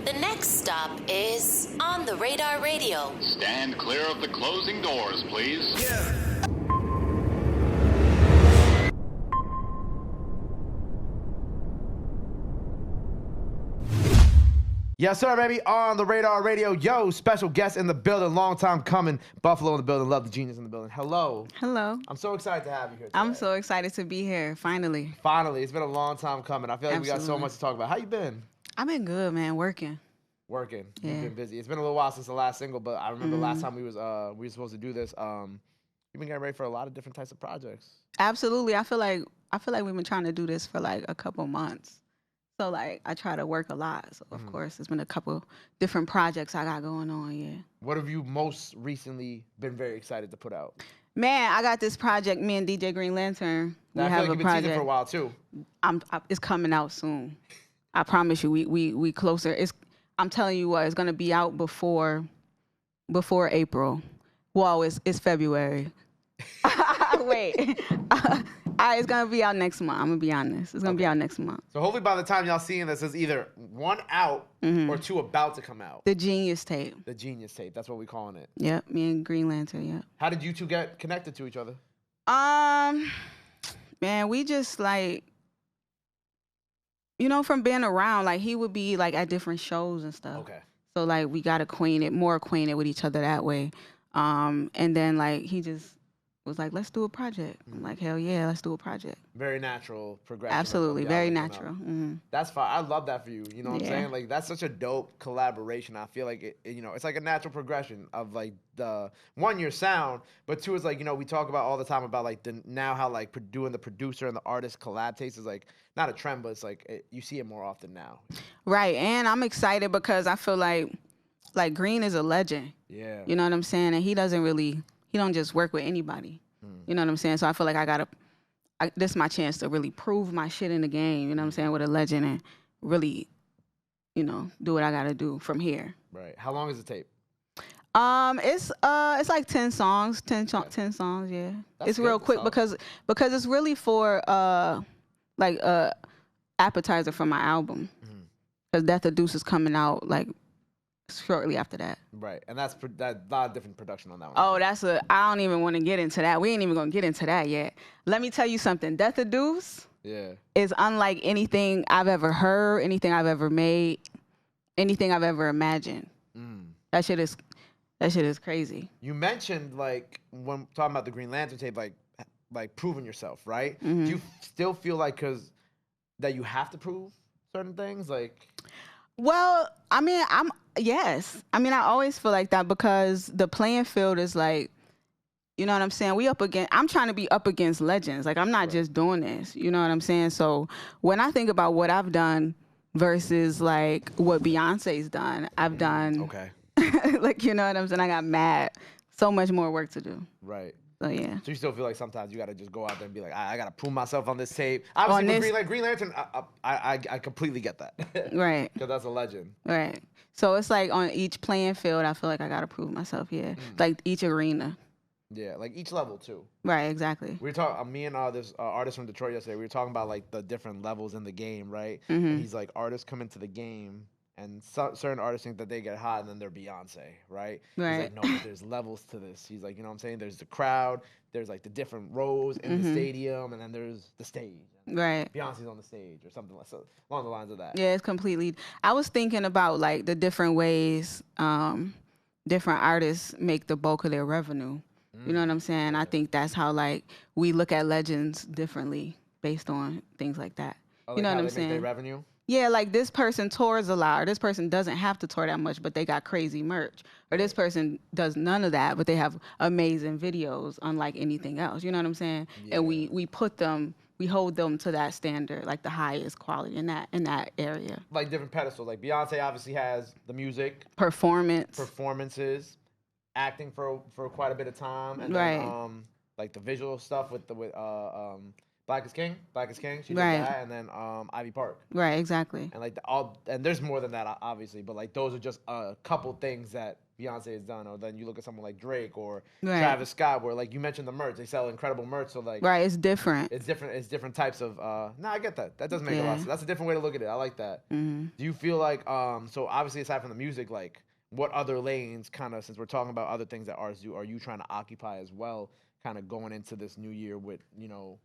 The next stop is On the Radar Radio. Stand clear of the closing doors, please. Yes, sir, baby. On the Radar Radio. Yo, special guest in the building. Long time coming. Buffalo in the building. Love the Genius in the building. Hello. Hello. I'm so excited to have you here today. I'm so excited to be here, finally. Finally. It's been a long time coming. I feel like we got so Absolutely. much to talk about. How you been? I've been good, man, working. Working. Yeah. You've been busy. It's been a little while since the last single, but I remember last time we were supposed to do this. You've been getting ready for a lot of different types of projects. Absolutely. I feel like we've been trying to do this for like a couple months. So like I try to work a lot. So of course there's been a couple different projects I got going on, yeah. What have you most recently been very excited to put out? Man, I got this project, me and DJ Green Lantern. We I feel have like a you've been teasing project. for a while too. It's coming out soon. I promise you, we closer. I'm telling you what, it's gonna be out before April. Well, it's February. Wait. It's gonna be out next month. I'm gonna be honest. It's gonna be out next month. So hopefully by the time y'all seeing this, there's either one out or two about to come out. The Genius tape. The Genius tape. That's what we're calling it. Yep, me and Green Lantern, yep. How did you two get connected to each other? Man, we just like, from being around, like he would be like at different shows and stuff. Okay. So like we got more acquainted with each other that way. And then like he just was like, let's do a project. I'm like, hell yeah, let's do a project. Very natural progression. Absolutely, of very y'all natural. linking up. That's fine. I love that for you. You know what I'm Yeah. saying? Like that's such a dope collaboration. I feel like it's like a natural progression of like the one, your sound, but two is like, we talk about all the time about like how like doing the producer and the artist collab taste is like not a trend, but it's like you see it more often now. Right, and I'm excited because I feel like Green is a legend. Yeah. You know what I'm saying? And he don't just work with anybody. You know what I'm saying? So I feel like this is my chance to really prove my shit in the game, you know what I'm saying, with a legend and really, do what I gotta do from here. Right. How long is the tape? It's like 10 songs, 10 songs, yeah. That's it's good, real that's quick solid. because it's really for appetizer for my album. Because Death of Deuce is coming out like shortly after that. Right. And that's a lot of different production on that one. Oh, I don't even want to get into that. We ain't even going to get into that yet. Let me tell you something. Death of Deuce is unlike anything I've ever heard, anything I've ever made, anything I've ever imagined. That shit is crazy. You mentioned like when talking about the Green Lantern tape, like proving yourself, right? Do you still feel like that you have to prove certain things? Like, well, I mean, yes. I mean, I always feel like that because the playing field is like, you know what I'm saying? I'm trying to be up against legends. Like, I'm not just doing this. You know what I'm saying? So when I think about what I've done versus like what Beyonce's done, I've done. Okay. Like, you know what I'm saying? I got so much more work to do. Right. So yeah. So you still feel like sometimes you got to just go out there and be like, I got to prove myself on this tape. Obviously, with Green Lantern, I completely get that. Right. Because that's a legend. Right. So it's like on each playing field, I feel like I got to prove myself, yeah. Like each arena. Yeah, like each level too. Right, exactly. We were talking, me and this artist from Detroit yesterday, we were talking about like the different levels in the game, right? And he's like, artists come into the game and certain artists think that they get hot and then they're Beyonce, right? Right. He's like, no, but there's levels to this. He's like, you know what I'm saying? There's the crowd, there's like the different rows in the stadium, and then there's the stage. Right. Beyonce's on the stage or something like so, along the lines of that. Yeah, it's completely. I was thinking about like the different ways different artists make the bulk of their revenue. You know what I'm saying? I think that's how like we look at legends differently based on things like that. Oh, like you know how what I'm they saying? Make their revenue? Yeah, like this person tours a lot, or this person doesn't have to tour that much, but they got crazy merch. Or this person does none of that, but they have amazing videos, unlike anything else. You know what I'm saying? Yeah. And we hold them to that standard, like the highest quality in that area. Like different pedestals. Like Beyonce obviously has the music, Performances, acting for quite a bit of time, and then like the visual stuff with Black is King. She did that, and then Ivy Park. Right, exactly. And like and there's more than that obviously, but like those are just a couple things that Beyonce has done, or then you look at someone like Drake or Right. Travis Scott, where like you mentioned the merch, they sell incredible merch. So like, Right, it's different. it's different. It's different types of. No, I get that. That does make a lot of sense. That's a different way to look at it. I like that. Mm-hmm. Do you feel like so obviously aside from the music, like what other lanes kind of, since we're talking about other things that artists do, are you trying to occupy as well, kind of going into this new year with, you know,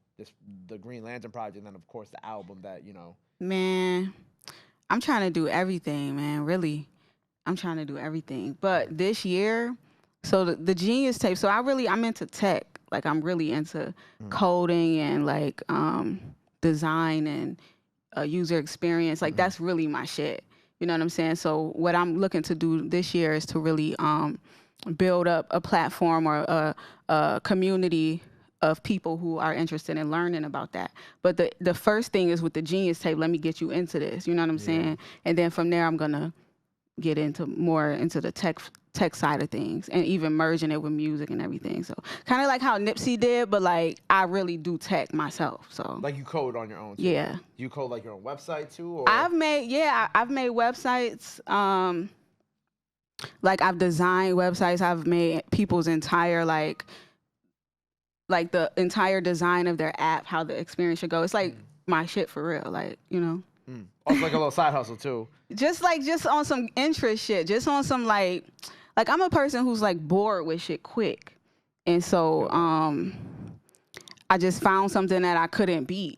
the Green Lantern project, and then of course the album that, you know. Man, I'm trying to do everything, man. Really, I'm trying to do everything. But this year, so the Genius tape. So I'm into tech. Like I'm really into coding and like design and user experience. Like that's really my shit. You know what I'm saying? So what I'm looking to do this year is to really build up a platform or a community of people who are interested in learning about that. But the first thing is with the Genius tape, let me get you into this. You know what I'm saying? And then from there, I'm gonna get more into the tech side of things and even merging it with music and everything. So kind of like how Nipsey did, but like I really do tech myself. So Like you code on your own too? Yeah. Do you code like your own website too? Or? I've made websites. Like I've designed websites. I've made people's entire like the entire design of their app, how the experience should go. It's like my shit for real. Like, you know. Also like a little side hustle too. Just on some interest shit. Just on some like I'm a person who's like bored with shit quick. And so I just found something that I couldn't beat.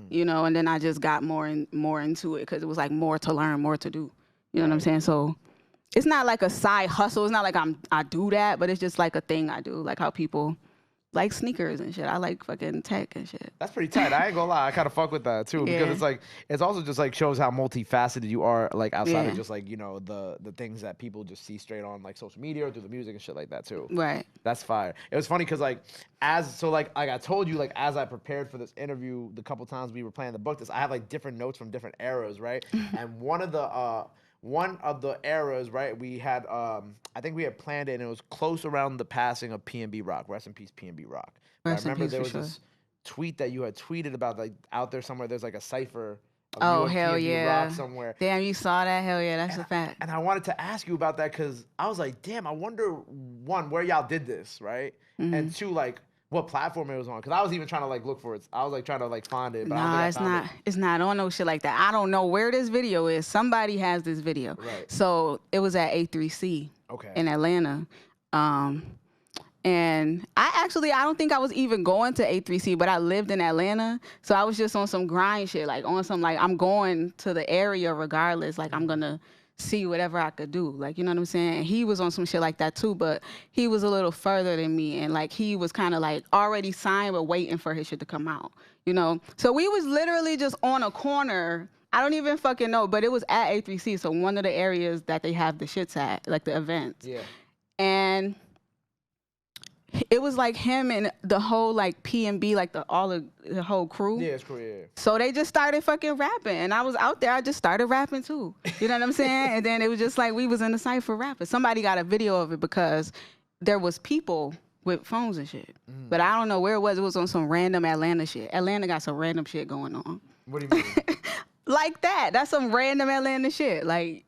You know, and then I just got more into it because it was like more to learn, more to do. You know what I'm saying? So it's not like a side hustle. It's not like I do that, but it's just like a thing I do. Like how people like sneakers and shit. I like fucking tech and shit. That's pretty tight. I ain't gonna lie. I kind of fuck with that too because it's like it's also just like shows how multifaceted you are, like outside of just like, you know, the things that people just see straight on like social media or through the music and shit like that too. Right. That's fire. It was funny because like like I told you, like as I prepared for this interview, the couple times we were planning to book this, I have like different notes from different eras, right? And one of the eras, right, we had I think we had planned it, and it was close around the passing of PNB Rock. Rest in peace, PNB Rock. But I remember there was this tweet that you had tweeted about, like out there somewhere. There's like a cipher. Of you and hell PNB yeah! Rock somewhere. Damn, you saw that? Hell yeah, that's a fact. And I wanted to ask you about that because I was like, damn, I wonder, one, where y'all did this, right? And two, like what platform it was on, because I was even trying to like look for it. I was like trying to like find it, but I don't think I found it. It's not on no shit like that. I don't know where this video is. Somebody has this video. Right. So it was at A3C in Atlanta. And I don't think I was even going to A3C, but I lived in Atlanta. So I was just on some grind shit, like on some, like I'm going to the area regardless. Like I'm going to see whatever I could do. Like, you know what I'm saying? And he was on some shit like that too, but he was a little further than me. And like, he was kind of like already signed, but waiting for his shit to come out, you know? So we was literally just on a corner. I don't even fucking know, but it was at A3C. So one of the areas that they have the shits at, like the events. Yeah. And it was like him and the whole like P&B, like the whole crew. Yeah, it's cool, yeah. So they just started fucking rapping. And I was out there, I just started rapping too. You know what I'm saying? And then it was just like we was in the cypher rapping. Somebody got a video of it because there was people with phones and shit. But I don't know where it was. It was on some random Atlanta shit. Atlanta got some random shit going on. What do you mean? Like that. That's some random Atlanta shit. Like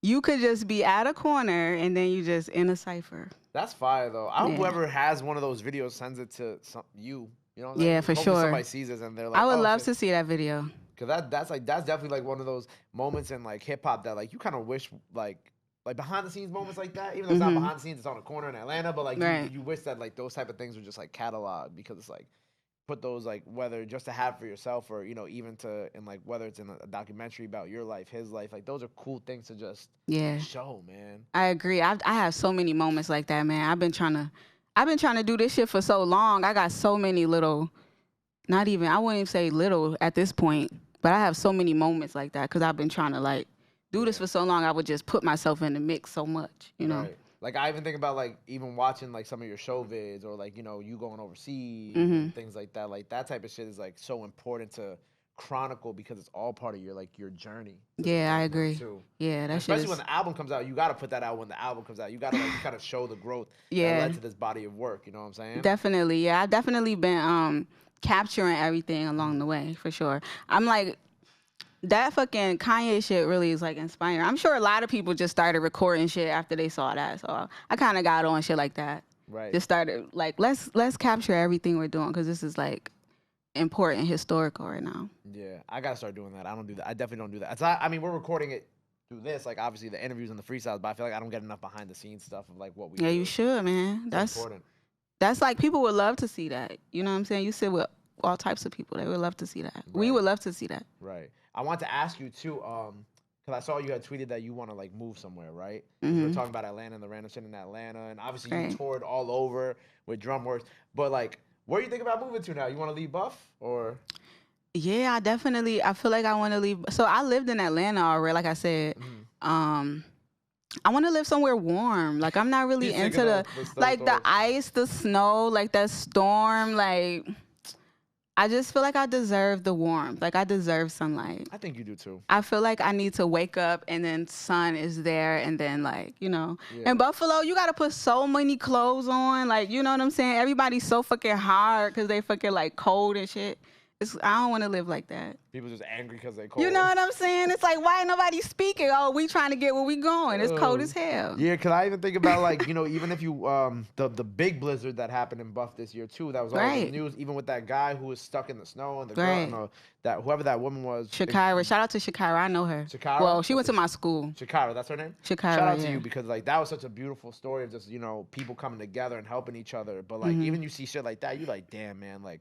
you could just be at a corner and then you just in a cypher. That's fire though. I hope whoever has one of those videos sends it to you. You know what I'm saying? Yeah, for Hopefully sure. Somebody sees this and they're like, I would oh, love shit. to see that video. Cause that's definitely like one of those moments in like hip hop that like you kind of wish like behind the scenes moments like that. Even though it's not behind the scenes, it's on a corner in Atlanta. But like you wish that like those type of things were just like cataloged, because it's like put those like whether just to have for yourself or, you know, even to, and like whether it's in a documentary about your life, his life, like those are cool things to just show, man. I agree. I have so many moments like that, man. I've been trying to do this shit for so long. I got so many little, I wouldn't even say little at this point, but I have so many moments like that because I've been trying to like do this for so long. I would just put myself in the mix so much, you know? Right. Like I even think about like even watching like some of your show vids or like, you know, you going overseas and things like that. Like that type of shit is like so important to chronicle because it's all part of your like your journey. Yeah, I agree. Too. Yeah, that especially shit when the album comes out, you got to put that out when the album comes out. You got to like kind of show the growth that led to this body of work. You know what I'm saying? Definitely. Yeah, I've definitely been capturing everything along the way for sure. I'm like, that fucking Kanye shit really is like inspiring. I'm sure a lot of people just started recording shit after they saw that. So I kind of got on shit like that. Right. Just started like let's capture everything we're doing because this is like important, historical right now. Yeah, I gotta start doing that. I don't do that. I definitely don't do that. It's not, I mean, we're recording it through this, like obviously the interviews and the freestyles, but I feel like I don't get enough behind the scenes stuff of like what we. Yeah, do. you should, man. It's important. That's like people would love to see that. You know what I'm saying? You sit with all types of people. They would love to see that. Right. We would love to see that. Right. I want to ask you too, because I saw you had tweeted that you want to like move somewhere, right? Mm-hmm. We're talking about Atlanta and the random shit in Atlanta, and obviously you toured all over with Drumworks. But like, where do you think about moving to now? You want to leave Buff or? Yeah, I feel like I want to leave. So I lived in Atlanta already, like I said. I want to live somewhere warm. Like I'm not really into the ice, the snow, like that storm. Like I just feel like I deserve the warmth. Like I deserve sunlight. I think you do too. I feel like I need to wake up and then sun is there and then like, you know. In Buffalo, you got to put so many clothes on. Like, you know what I'm saying? Everybody's so fucking hard because they fucking like cold and shit. I don't want to live like that. People just angry because they cold. You know what I'm saying? It's like, why ain't nobody speaking? Oh, we trying to get where we going. It's cold as hell. Yeah, because I even think about like, you know, even if you, the big blizzard that happened in Buff this year too, that was all in the news, even with that guy who was stuck in the snow and the girl, that whoever that woman was. Shakira. Shout out to Shakira. I know her. Shakira? Well, she went to my school. Shakira, that's her name? Shakira, Shout out to you because like that was such a beautiful story of just, you know, people coming together and helping each other. But like, even you see shit like that, you like, damn, man, like,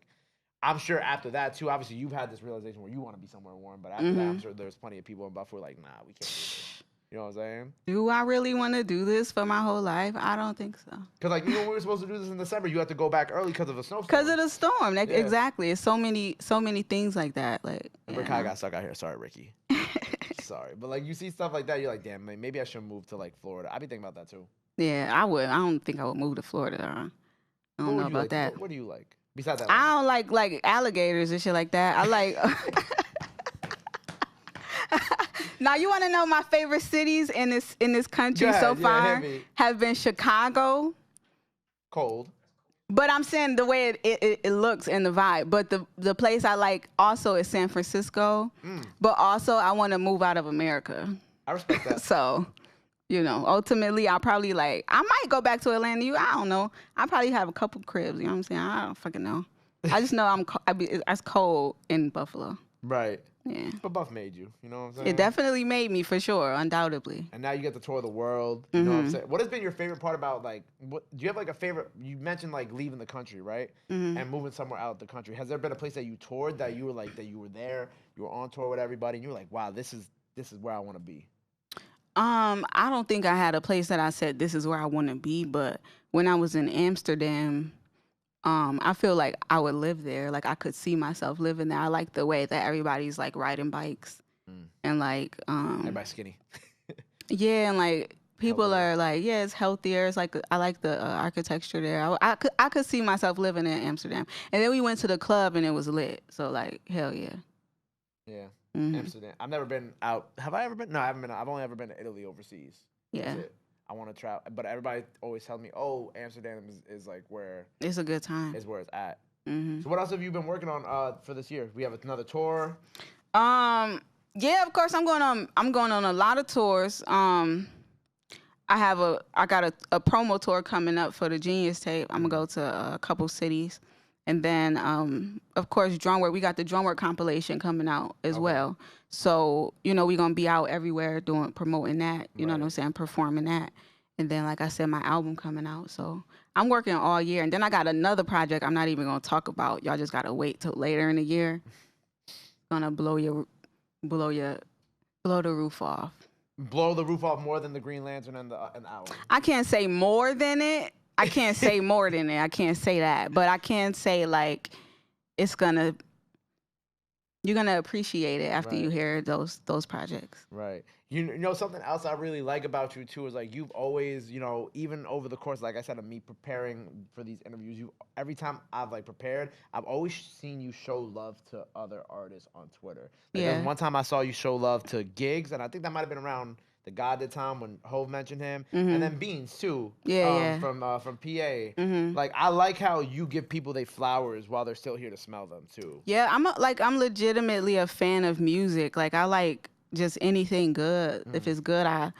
I'm sure after that too. Obviously, you've had this realization where you want to be somewhere warm, but after that, I'm sure there's plenty of people in Buffalo like, nah, we can't do this. You know what I'm saying? Do I really want to do this for my whole life? I don't think so. Because like, you know, when we were supposed to do this in December, you had to go back early because of a snowstorm. Because of the storm, exactly. It's so many things like that. Like, Ricky got stuck out here. Sorry, Ricky. Sorry, but like you see stuff like that, you're like, damn, maybe I should move to like Florida. I'd be thinking about that too. Yeah, I would. I don't think I would move to Florida. I don't know about that. What do you like? Besides that, I don't like alligators and shit like that. I like. Now you want to know my favorite cities in this country so far have been Chicago. Cold. But I'm saying the way it looks and the vibe. But the place I like also is San Francisco. But also I want to move out of America. I respect that. So. You know, ultimately, I might go back to Atlanta. I don't know. I probably have a couple cribs. You know what I'm saying? I don't fucking know. I just know it's cold in Buffalo. Right. Yeah. But Buff made you. You know what I'm saying? It definitely made me, for sure, undoubtedly. And now you get to tour the world. You know what I'm saying? What has been your favorite part about, like, do you have, like, a favorite? You mentioned, like, leaving the country, right? And moving somewhere out the country. Has there been a place that you toured that you were, like, that you were there, you were on tour with everybody, and you were like, wow, this is where I want to be? I don't think I had a place that I said this is where I want to be, but when I was in Amsterdam, I feel like I would live there. Like I could see myself living there. I like the way that everybody's like riding bikes and like everybody's skinny. Yeah, and like people are like, yeah, it's healthier. It's like I like the architecture there. I could see myself living in Amsterdam. And then we went to the club and it was lit. So like hell yeah. Yeah. Amsterdam. I've never been out. Have I ever been? No, I haven't been. I've only ever been to Italy overseas. Yeah. That's it. I want to travel, but everybody always tells me, "Oh, Amsterdam is like where it's a good time. Is where it's at." So, what else have you been working on for this year? We have another tour. Yeah, of course. I'm going on a lot of tours. I got a promo tour coming up for the Genius tape. I'm gonna go to a couple cities. And then, of course, Drumwork. We got the Drumwork compilation coming out as well. So, you know, we're going to be out everywhere promoting that, you know what I'm saying, performing that. And then, like I said, my album coming out. So I'm working all year. And then I got another project I'm not even going to talk about. Y'all just got to wait till later in the year. Going to blow the roof off. Blow the roof off more than the Green Lantern and the album. I can't say more than it. I can't say more than it. I can't say that. But I can say, like, you're going to appreciate it after you hear those projects. Right. You know, something else I really like about you, too, is, like, you've always, you know, even over the course, like I said, of me preparing for these interviews, every time I've, like, prepared, I've always seen you show love to other artists on Twitter. Like, there was one time I saw you show love to Gigs, and I think that might have been around the God did time when Hove mentioned him, and then Beans too. Yeah, From PA. Like I like how you give people their flowers while they're still here to smell them too. Yeah, I'm legitimately a fan of music. Like I like just anything good. If it's good, I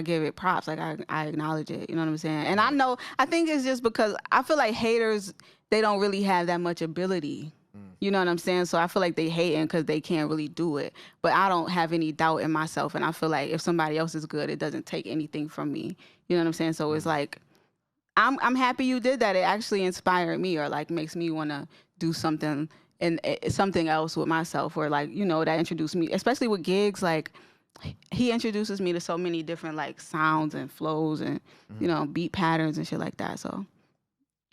give it props. Like I acknowledge it. You know what I'm saying? And I think it's just because I feel like haters, they don't really have that much ability. You know what I'm saying? So I feel like they hating because they can't really do it. But I don't have any doubt in myself, and I feel like if somebody else is good, it doesn't take anything from me. You know what I'm saying? So it's like I'm happy you did that. It actually inspired me, or like makes me want to do something and something else with myself, or like that introduced me, especially with gigs. Like he introduces me to so many different like sounds and flows and beat patterns and shit like that. So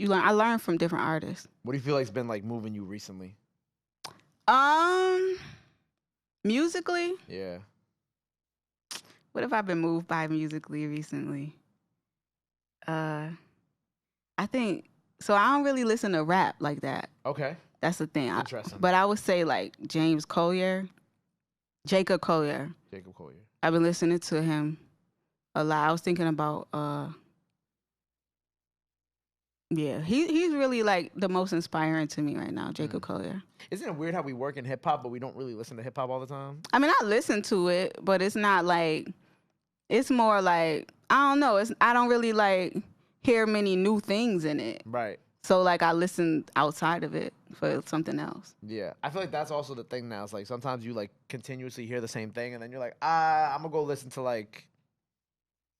I learn from different artists. What do you feel like's been like moving you recently? Musically? Yeah. What have I been moved by musically recently? I think so. I don't really listen to rap like that. Okay. That's the thing. Interesting. But I would say like Jacob Collier. Jacob Collier. I've been listening to him a lot. I was thinking about yeah, he's really like the most inspiring to me right now, Jacob Collier. Isn't it weird how we work in hip hop, but we don't really listen to hip hop all the time? I mean, I listen to it, but it's not like, it's more like, I don't know. I don't really like hear many new things in it. Right. So like I listen outside of it for something else. Yeah. I feel like that's also the thing now. It's like sometimes you like continuously hear the same thing and then you're like, I'm gonna go listen to like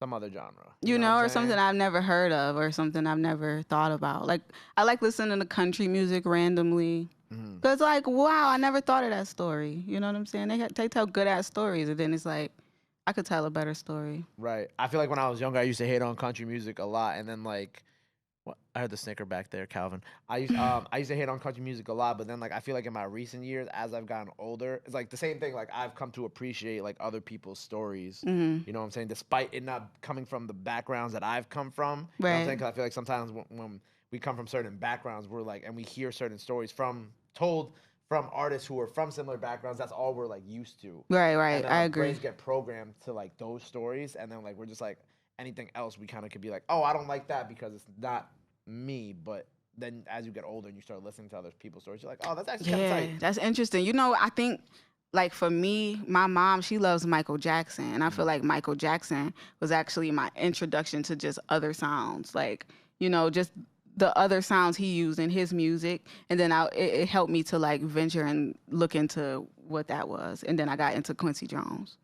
some other genre. You know, what or I'm something saying? I've never heard of or something I've never thought about. Like I like listening to country music randomly. Cause like, wow, I never thought of that story. You know what I'm saying? They tell good ass stories, and then it's like, I could tell a better story. Right. I feel like when I was younger, I used to hate on country music a lot, and then like, I heard the snicker back there, Calvin. I used to hate on country music a lot, but then like I feel like in my recent years, as I've gotten older, it's like the same thing. Like I've come to appreciate like other people's stories. You know what I'm saying? Despite it not coming from the backgrounds that I've come from. You know what I'm saying? 'Cause I feel like sometimes when we come from certain backgrounds, we're like, and we hear certain stories told from artists who are from similar backgrounds. That's all we're like used to. Right. And then I our agree. brains get programmed to like those stories, and then like we're just like anything else, we kind of could be like, oh, I don't like that because it's not me. But then as you get older and you start listening to other people's stories, you're like, oh, that's actually kind of tight. That's interesting. You know, I think like for me, my mom, she loves Michael Jackson, and I feel like Michael Jackson was actually my introduction to just other sounds, like just the other sounds he used in his music, and then it helped me to like venture and look into what that was, and then I got into Quincy Jones.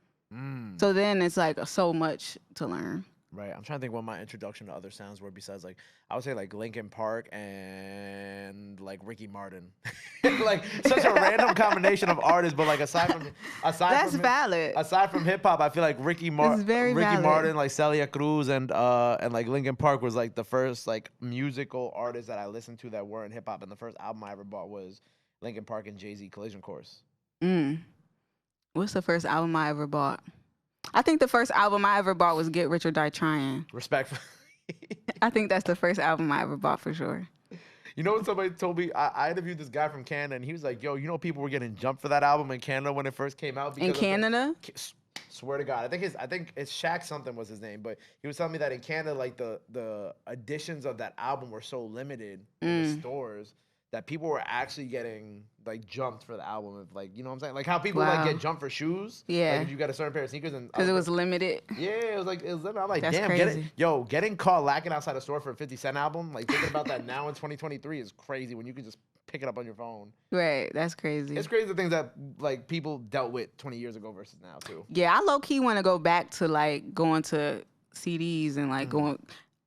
So then it's like so much to learn. Right. I'm trying to think what my introduction to other sounds were besides like I would say like Linkin Park and like Ricky Martin. Like such a random combination of artists, but like aside That's from valid. Aside from hip hop, I feel like Ricky valid. Martin, like Celia Cruz and like Linkin Park was like the first like musical artists that I listened to that weren't hip hop, and the first album I ever bought was Linkin Park and Jay-Z Collision Course. What's the first album I ever bought? I think the first album I ever bought was Get Rich or Die Trying. Respectfully. I think that's the first album I ever bought for sure. You know what somebody told me? I interviewed this guy from Canada, and he was like, yo, people were getting jumped for that album in Canada when it first came out. In Canada? Swear to God. I think it's Shaq something was his name, but he was telling me that in Canada, like the editions of that album were so limited in the stores that people were actually getting like jumped for the album. Of like, you know what I'm saying? Like how people like get jumped for shoes. Yeah. Like if you got a certain pair of sneakers and because it was limited. Yeah, it was limited. I'm like, That's damn, crazy. getting caught lacking outside a store for a 50 Cent album. Like thinking about that now in 2023 is crazy when you can just pick it up on your phone. Right, that's crazy. It's crazy the things that like people dealt with 20 years ago versus now too. Yeah, I low key want to go back to like going to CDs and like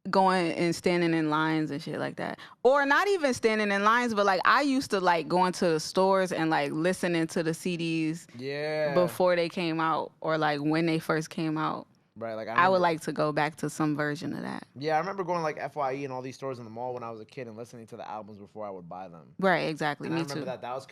going and standing in lines and shit like that. Or not even standing in lines, but like I used to like going to the stores and like listening to the CDs before they came out or like when they first came out. Right, like I would like to go back to some version of that. Yeah, I remember going like FYE and all these stores in the mall when I was a kid and listening to the albums before I would buy them. Right, exactly. And Me I remember too. that was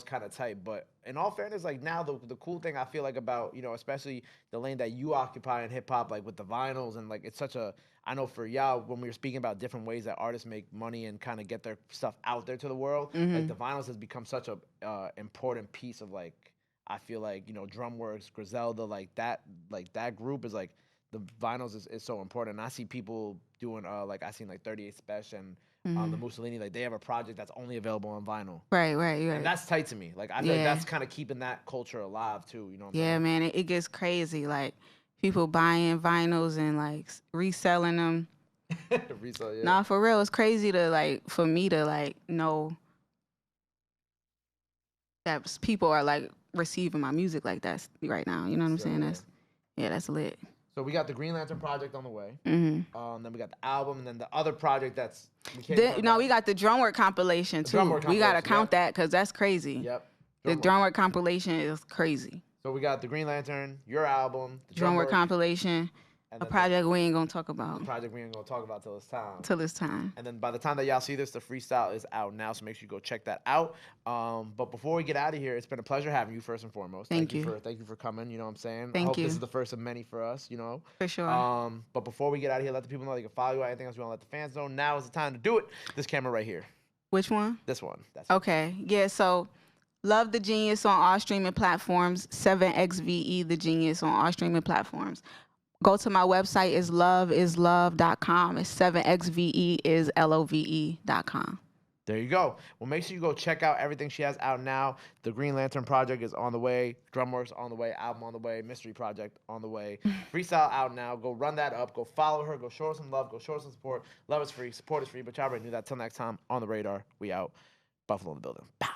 kind of tight. But in all fairness, like now the cool thing I feel like about especially the lane that you occupy in hip hop, like with the vinyls and like it's such a I know for y'all when we were speaking about different ways that artists make money and kind of get their stuff out there to the world, like the vinyls has become such a important piece of like I feel like, you know, Drumworks, Griselda, like that group is like the vinyls is so important. And I see people doing like I seen like 38 Special and the Mussolini, like they have a project that's only available on vinyl. Right. And that's tight to me. Like I feel like that's kind of keeping that culture alive too. You know what I'm saying? Man, it gets crazy. Like people buying vinyls and like reselling them. Resale, yeah. Nah, for real, it's crazy to like for me to like know that people are like receiving my music like that right now. You know what I'm saying? That's lit. So we got the Green Lantern project on the way. Mm-hmm. Then we got the album, and then the other project that's we got the Drumwork compilation too. We gotta count that because that's crazy. Yep. The Drumwork compilation is crazy. So we got the Green Lantern, your album, the Drumwork compilation, a project we ain't gonna talk about. A project we ain't gonna talk about till it's time. And then by the time that y'all see this, the freestyle is out now, so make sure you go check that out. But before we get out of here, it's been a pleasure having you first and foremost. Thank you for coming. You know what I'm saying? I hope this is the first of many for us. You know. For sure. But before we get out of here, let the people know they can follow you. Anything else you want to let the fans know? Now is the time to do it. This camera right here. Which one? This one. That's okay. Yeah. So. Love the Genius on all streaming platforms. 7xve the Genius on all streaming platforms. Go to my website is loveislove.com. It's 7xve is love.com. There you go. Well, make sure you go check out everything she has out now. The Green Lantern project is on the way. Drumworks on the way. Album on the way. Mystery project on the way. Freestyle out now. Go run that up. Go follow her. Go show her some love. Go show her some support. Love is free. Support is free. But y'all already knew that. Till next time, on the radar. We out. Buffalo in the building. Pow.